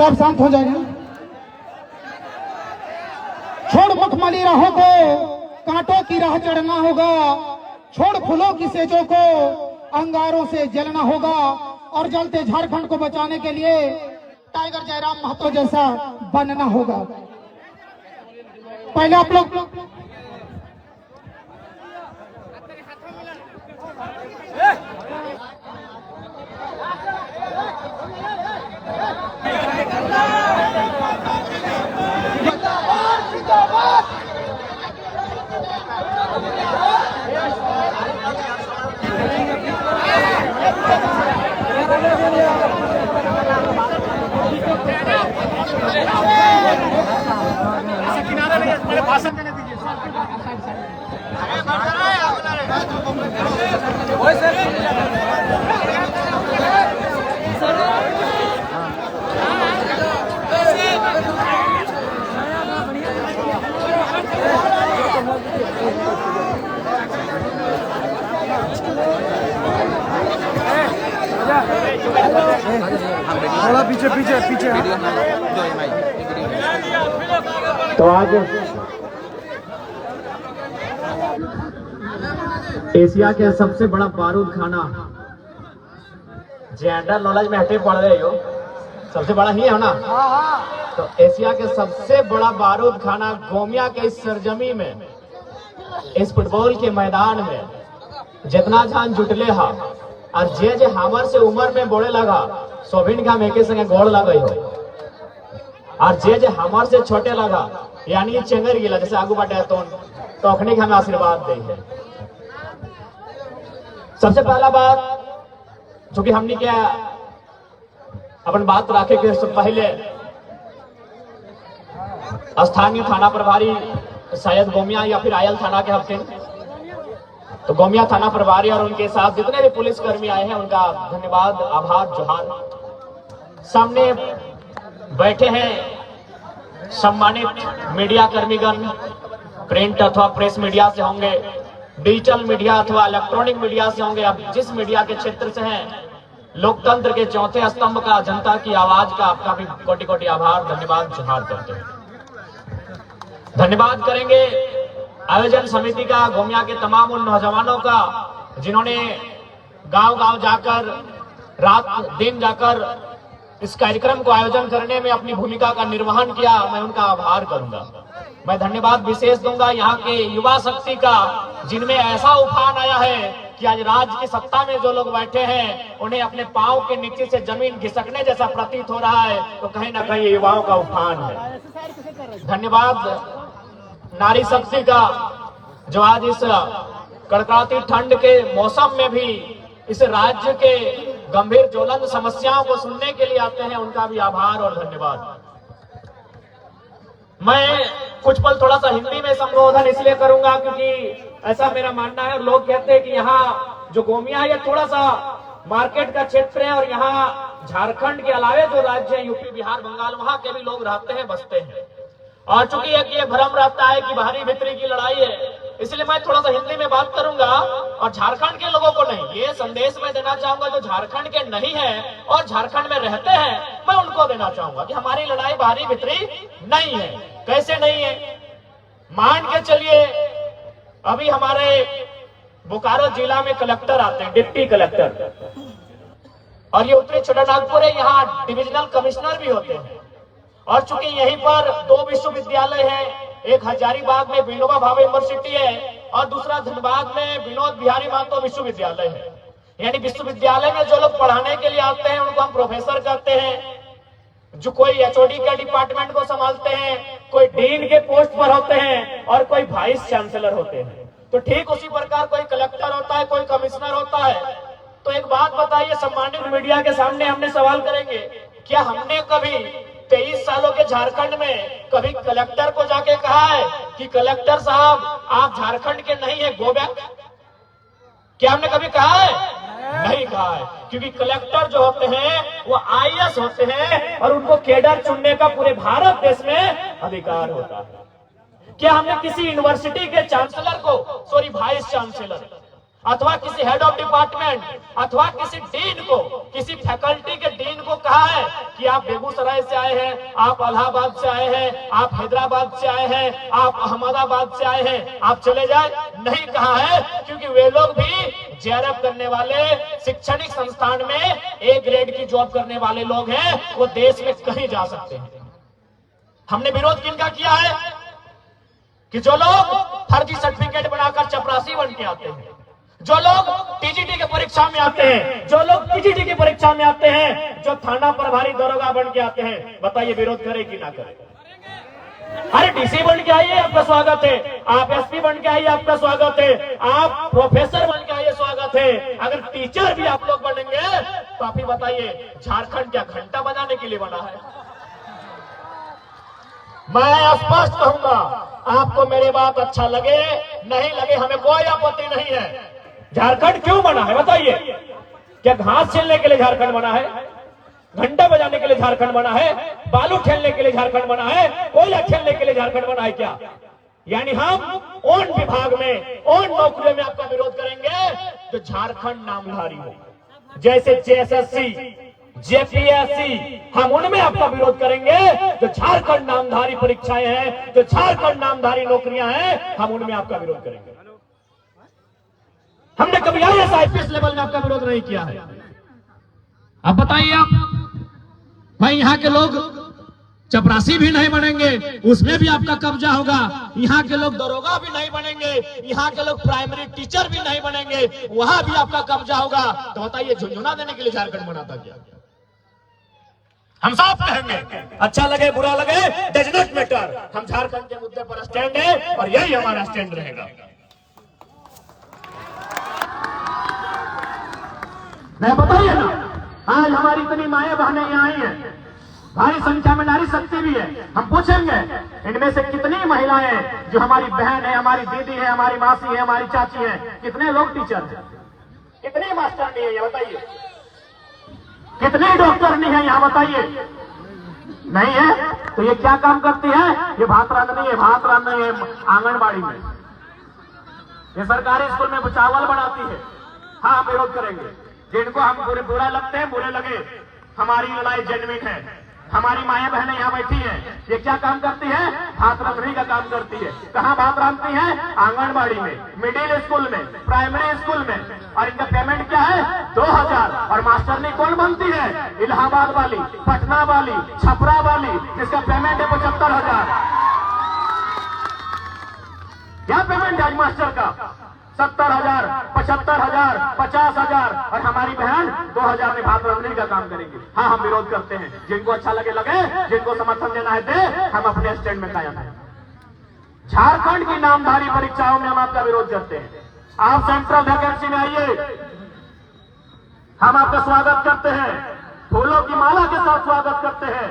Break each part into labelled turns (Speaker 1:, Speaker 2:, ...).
Speaker 1: सब शांत हो जाएंगे। छोड़ मखमली राहों को, कांटों की राह चढ़ना होगा। छोड़ फूलों की सेजों को, अंगारों से जलना होगा। और जलते झारखंड को बचाने के लिए टाइगर जयराम महतो जैसा बनना होगा। पहले आप लोग भाषण देने दीजिए।
Speaker 2: थोड़ा पीछे पीछे पीछे।
Speaker 3: तो आज एशिया के सबसे बड़ा बारूद खाना, जनरल नॉलेज में हटे पड़ रहे हो, सबसे बड़ा ही है ना। तो एशिया के सबसे बड़ा बारूद खाना गोमिया के इस सरजमी में, इस फुटबॉल के मैदान में जितना जान जुटले हा और जे हमर से उम्र में बोले लगा सोभिन का मेके संगे गोड़ लगे हो, और जे हमर से छोटे लगा यानी चेंगर गिला जैसे आगू बाटे तो अखनी हमें आशीर्वाद दे है। सबसे पहला बात जो कि हमने क्या अपन बात रखे के पहले स्थानीय थाना प्रभारी शायद गोमिया या फिर आयल थाना के हफ्ते, तो गोमिया थाना प्रभारी और उनके साथ जितने भी पुलिसकर्मी आए हैं उनका धन्यवाद, आभार, जोहार। सामने बैठे हैं सम्मानित मीडिया कर्मीगण, प्रिंट अथवा प्रेस मीडिया से होंगे, डिजिटल मीडिया अथवा इलेक्ट्रॉनिक मीडिया से होंगे। आप जिस मीडिया के क्षेत्र से हैं, लोकतंत्र के चौथे स्तंभ का, जनता की आवाज का आपका भी कोटि कोटि आभार, धन्यवाद, जोहार करते हैं। धन्यवाद करेंगे आयोजन समिति का, गोमिया के तमाम उन नौजवानों का जिन्होंने गांव गांव जाकर, रात दिन जाकर इस कार्यक्रम को आयोजन करने में अपनी भूमिका का निर्वहन किया। मैं उनका आभार करूंगा। मैं धन्यवाद विशेष दूंगा यहाँ के युवा शक्ति का, जिनमें ऐसा उफान आया है कि आज राज्य की सत्ता में जो लोग बैठे हैं उन्हें अपने पांव के नीचे से जमीन खिसकने जैसा प्रतीत हो रहा है। तो कहीं ना कहीं युवाओं का उफान है। धन्यवाद नारी शक्ति का, जो आज इस कड़कड़ाती ठंड के मौसम में भी इस राज्य के गंभीर ज्वलंत समस्याओं को सुनने के लिए आते हैं। उनका भी आभार और धन्यवाद। मैं कुछ पल थोड़ा सा हिंदी में संबोधन इसलिए करूंगा क्योंकि ऐसा मेरा मानना है, और लोग कहते हैं कि यहाँ जो गोमिया है ये थोड़ा सा मार्केट का क्षेत्र है और यहाँ झारखंड के अलावे जो राज्य है यूपी, बिहार, बंगाल, वहां के भी लोग रहते हैं, बसते हैं। और चूंकि ये भ्रम रहता है कि बाहरी भीतरी की लड़ाई है, इसलिए मैं थोड़ा सा हिंदी में बात करूंगा और झारखंड के लोगों को नहीं, ये संदेश मैं देना चाहूंगा जो झारखंड के नहीं है और झारखंड में रहते हैं, मैं उनको देना चाहूंगा कि हमारी लड़ाई बाहरी भीतरी नहीं है। कैसे नहीं है? मान के चलिए अभी हमारे बोकारो जिला में कलेक्टर आते हैं, डिप्टी कलेक्टर, और ये उत्तरी छोटानागपुर है, यहाँ डिविजनल कमिश्नर भी होते हैं। और चूंकि यहीं पर दो विश्वविद्यालय हैं, एक हजारीबाग में विनोबा भावे यूनिवर्सिटी है और दूसरा धनबाद में विनोद बिहारी महतो विश्वविद्यालय है। यानी विश्वविद्यालय में जो लोग पढ़ाने के लिए आते हैं उनको हम प्रोफेसर कहते हैं, जो कोई एचओडी के डिपार्टमेंट को संभालते हैं, कोई डीन के पोस्ट पर होते हैं और कोई वाइस चांसलर होते हैं। तो ठीक उसी प्रकार कोई कलेक्टर होता है, कोई कमिश्नर होता है। तो एक बात बताइए, सम्मानित मीडिया के सामने हमने सवाल करेंगे, क्या हमने कभी 23 सालों के झारखंड में कभी कलेक्टर को जाके कहा है कि कलेक्टर साहब आप झारखंड के नहीं है, गो बैक? क्या हमने कभी कहा है? नहीं कहा है, क्योंकि कलेक्टर जो होते हैं वो आईएएस होते हैं और उनको कैडर चुनने का पूरे भारत देश में अधिकार होता है। क्या हमने किसी यूनिवर्सिटी के चांसलर को, सॉरी वाइस चांसलर, अथवा किसी हेड ऑफ डिपार्टमेंट अथवा किसी डीन को, किसी फैकल्टी के डीन को कहा है कि कि आप बेगूसराय से आए हैं, आप इलाहाबाद से आए हैं, आप हैदराबाद से आए हैं, आप अहमदाबाद से आए हैं, आप चले जाए, नहीं कहा है, क्योंकि वे लोग भी जेआरएफ करने वाले, शैक्षणिक संस्थान में ए ग्रेड की जॉब करने वाले लोग हैं, वो देश में कहीं जा सकते हैं। हमने विरोध किनका किया है कि जो लोग फर्जी सर्टिफिकेट बनाकर चपरासी बन के आते हैं, जो लोग टीजीटी की परीक्षा में आते हैं, जो लोग टीजीटी की परीक्षा में आते हैं, जो थाना प्रभारी दरोगा बन के आते हैं, बताइए विरोध करे कि ना करे? अरे डीसी बन के आइए, आपका स्वागत है। आप एसपी बन के आइए, आपका स्वागत है। आप प्रोफेसर बन के आइए, स्वागत है। अगर टीचर भी आप लोग बनेंगे तो आप ही बताइए, झारखंड क्या घंटा बजाने के लिए बना है? मैं स्पष्ट कहूंगा, आपको मेरी बात अच्छा लगे नहीं लगे, हमें कोई आपत्ति नहीं है। झारखंड क्यों बना है बताइए? क्या घास छीलने के लिए झारखंड बना है? घंटा बजाने के लिए झारखंड बना है? बालू ठेलने के लिए झारखंड बना है? कोयला ठेलने के लिए झारखंड बना है क्या? यानी हम उन विभाग में, उन नौकरियों में आपका विरोध करेंगे जो झारखंड नामधारी हो, जैसे जेएसएससी, जेपीएससी, हम उनमें आपका विरोध करेंगे। जो झारखंड नामधारी परीक्षाएं हैं, जो झारखंड नामधारी नौकरियां हैं, हम उनमें आपका विरोध करेंगे। हमने कभी आईएएस आईपीएस लेवल में आपका विरोध नहीं किया है। अब बताइए आप, भाई यहाँ के लोग चपरासी भी नहीं बनेंगे, उसमें भी आपका कब्जा होगा। यहाँ के लोग दरोगा भी नहीं बनेंगे, यहाँ के लोग प्राइमरी टीचर भी नहीं बनेंगे, वहां भी आपका कब्जा होगा। तो बताइए, झुंझुना देने के लिए झारखंड बनाता क्या? हम साफ कहेंगे, अच्छा लगे बुरा लगे, डज नॉट मैटर, हम झारखंड के मुद्दे पर स्टैंड है और यही हमारा स्टैंड रहेगा। नहीं बताइए ना, आज हमारी इतनी माएं बहनें यहाँ आई हैं, भारी संख्या में नारी शक्ति भी है। हम पूछेंगे इनमें से कितनी महिलाएं जो हमारी बहन है, हमारी दीदी है, हमारी मासी है, हमारी चाची है, कितने लोग टीचर हैं, कितने मास्टर नहीं है, ये बताइए? कितने डॉक्टर नहीं है यहाँ, बताइए? नहीं है तो ये क्या काम करती है? ये भात रांधनी है, भात रांधनी है आंगनबाड़ी में, ये सरकारी स्कूल में चावल बनाती है। हाँ, हम विरोध करेंगे। जिनको हम बुरा लगते हैं, बुरे लगे, हमारी लड़ाई जेन्युइन है। हमारी माएं बहनें यहाँ बैठी हैं, ये क्या काम करती है? भात रांधने का काम करती है। कहाँ भात रांधती है? आंगनबाड़ी में, मिडिल स्कूल में, प्राइमरी स्कूल में। और इनका पेमेंट क्या है? 2000। और मास्टरनी कौन बनती है? इलाहाबाद वाली, पटना वाली, छपरा वाली, जिसका पेमेंट है 75,000। क्या पेमेंट है आज मास्टर का? 70,000, 75,000, 50,000। और हमारी बहन 2,000 में भात रांधने का काम करेंगी। हाँ, हम विरोध करते हैं। जिनको अच्छा लगे लगे, जिनको समर्थन देना है दे, हम अपने स्टैंड में कायम हैं। झारखंड की नामधारी परीक्षाओं में हम आपका विरोध करते हैं। आप सेंट्रल वैकेंसी में आइए, हम आपका स्वागत करते हैं, फूलों की माला के साथ स्वागत करते हैं।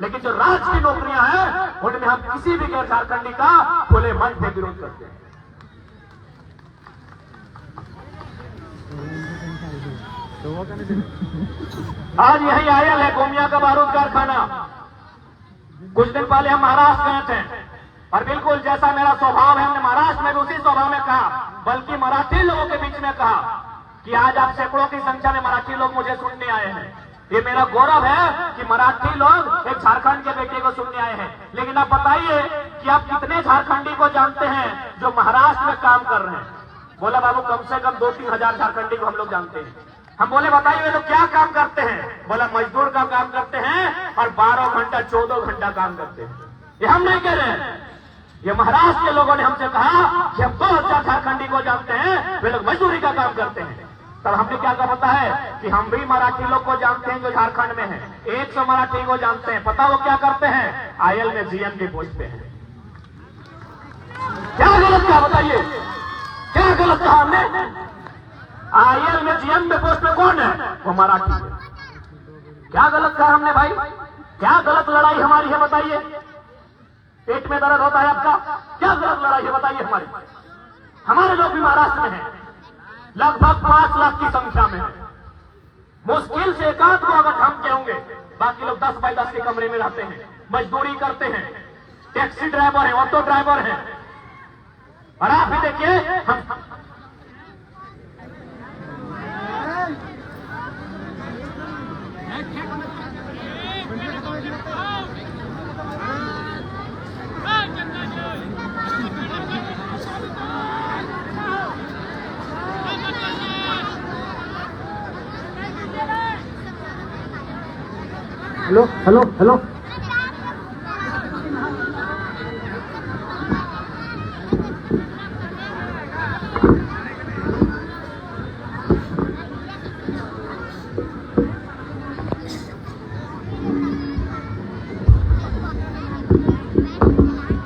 Speaker 3: लेकिन जो राज्य की नौकरियां हैं, उनमें हम किसी भी गैर झारखंडी का खुले मन से विरोध करते हैं। आज यही आयल है गोमिया का बारूद कारखाना। कुछ दिन पहले हम महाराष्ट्र गए थे, और बिल्कुल जैसा मेरा स्वभाव है, हमने महाराष्ट्र में भी उसी स्वभाव में कहा, बल्कि मराठी लोगों के बीच में कहा कि आज आप सैकड़ों की संख्या में मराठी लोग मुझे सुनने आए हैं। ये मेरा गौरव है कि मराठी लोग एक झारखंड के बेटे को सुनने आए हैं। लेकिन आप बताइए कि आप कितने झारखंडी को जानते हैं जो महाराष्ट्र में काम कर रहे हैं? बोला बाबू, कम से कम 2-3 हजार झारखंडी को हम लोग जानते हैं। हम बोले बताइए वे लोग क्या काम करते हैं? बोला मजदूर का काम करते हैं और 12 घंटा 14 घंटा काम करते हैं। ये हम नहीं कह रहे हैं, ये महाराष्ट्र के लोगों ने हमसे कहा कि हम 2000 झारखंडी को जानते हैं, वे लोग मजदूरी का काम करते हैं। तब हमने क्या कहा पता है कि हम भी मराठी लोग को जानते हैं जो झारखंड में है। 100 मराठी को जानते हैं। पता वो क्या करते हैं? आयल में जीएम के पोस्ट पे है। क्या गलत कहा बताइए? क्या गलत कहा हमने? आईएल में जीएम में पोस्ट में कौन है? वो मराठी है। क्या गलत कहा हमने भाई? क्या गलत लड़ाई हमारी है बताइए? पेट में दर्द होता है आपका? क्या गलत लड़ाई है बताइए हमारी? हमारे लोग भी महाराष्ट्र में हैं, लगभग 5 लाख की संख्या में है। मुश्किल से 1 को अगर हम के होंगे, बाकी लोग 10 बाई 10 के कमरे में रहते हैं, मजदूरी करते हैं, टैक्सी ड्राइवर है, ऑटो ड्राइवर है। और आप भी देखिए, हम hello hello hello.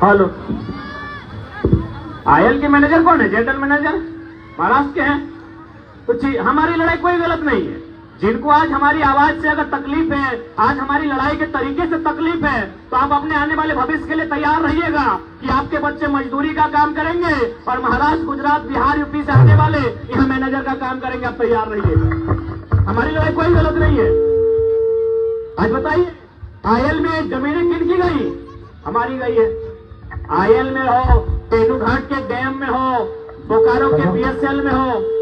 Speaker 3: Hello, oil के मैनेजर कौन है? जनरल मैनेजर महाराष्ट्र के हैं। तो हमारी लड़ाई कोई गलत नहीं है। जिनको आज हमारी आवाज से अगर तकलीफ है, आज हमारी लड़ाई के तरीके से तकलीफ है, तो आप अपने आने वाले भविष्य के लिए तैयार रहिएगा कि आपके बच्चे मजदूरी का काम करेंगे और महाराष्ट्र, गुजरात, बिहार, यूपी से आने वाले यहाँ मैनेजर का काम करेंगे। आप तैयार रहिएगा। हमारी लड़ाई कोई गलत नहीं है। आज बताइए, आयल में जमीनें किन की गई? हमारी गई है। आयल में हो, तेनूघाट के डैम में हो, बोकारो के बीएसएल में हो,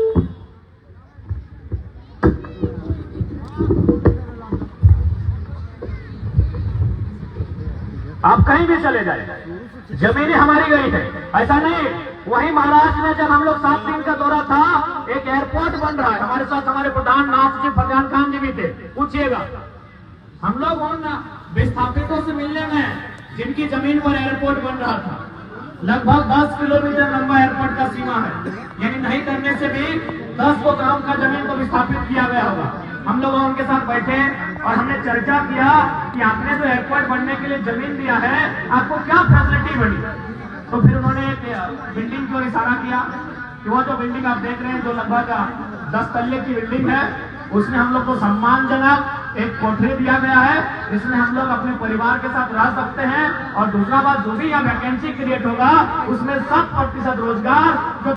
Speaker 3: आप कहीं भी चले जाए, जमीनें हमारी गई है। ऐसा नहीं, वहीं महाराष्ट्र में जब हम लोग 7 दिन का दौरा था, एक एयरपोर्ट बन रहा है। हमारे साथ हमारे प्रधान नाथ जी, फरजान खान जी भी थे। पूछिएगा, हम लोग उन विस्थापितों से मिलने में जिनकी जमीन पर एयरपोर्ट बन रहा था। लगभग 10 किलोमीटर लंबा एयरपोर्ट का सीमा है, यानी नहीं करने से भी 10 को गांव का जमीन को विस्थापित किया गया होगा। हम लोग उनके साथ बैठे और हमने चर्चा किया कि आपने जो एयरपोर्ट बनने के लिए जमीन दिया है, आपको क्या फैसिलिटी बनी। तो फिर उन्होंने एक बिल्डिंग की ओर इशारा किया कि वो जो बिल्डिंग आप देख रहे हैं, जो लगभग 10 तल्ले की बिल्डिंग है, उसमें हम लोग को सम्मानजनक एक कोठरी दिया गया है, जिसमें हम लोग अपने परिवार के साथ रह सकते हैं। और दूसरा बात, जो भी यहाँ वैकेंसी क्रिएट होगा उसमें 100% रोजगार जो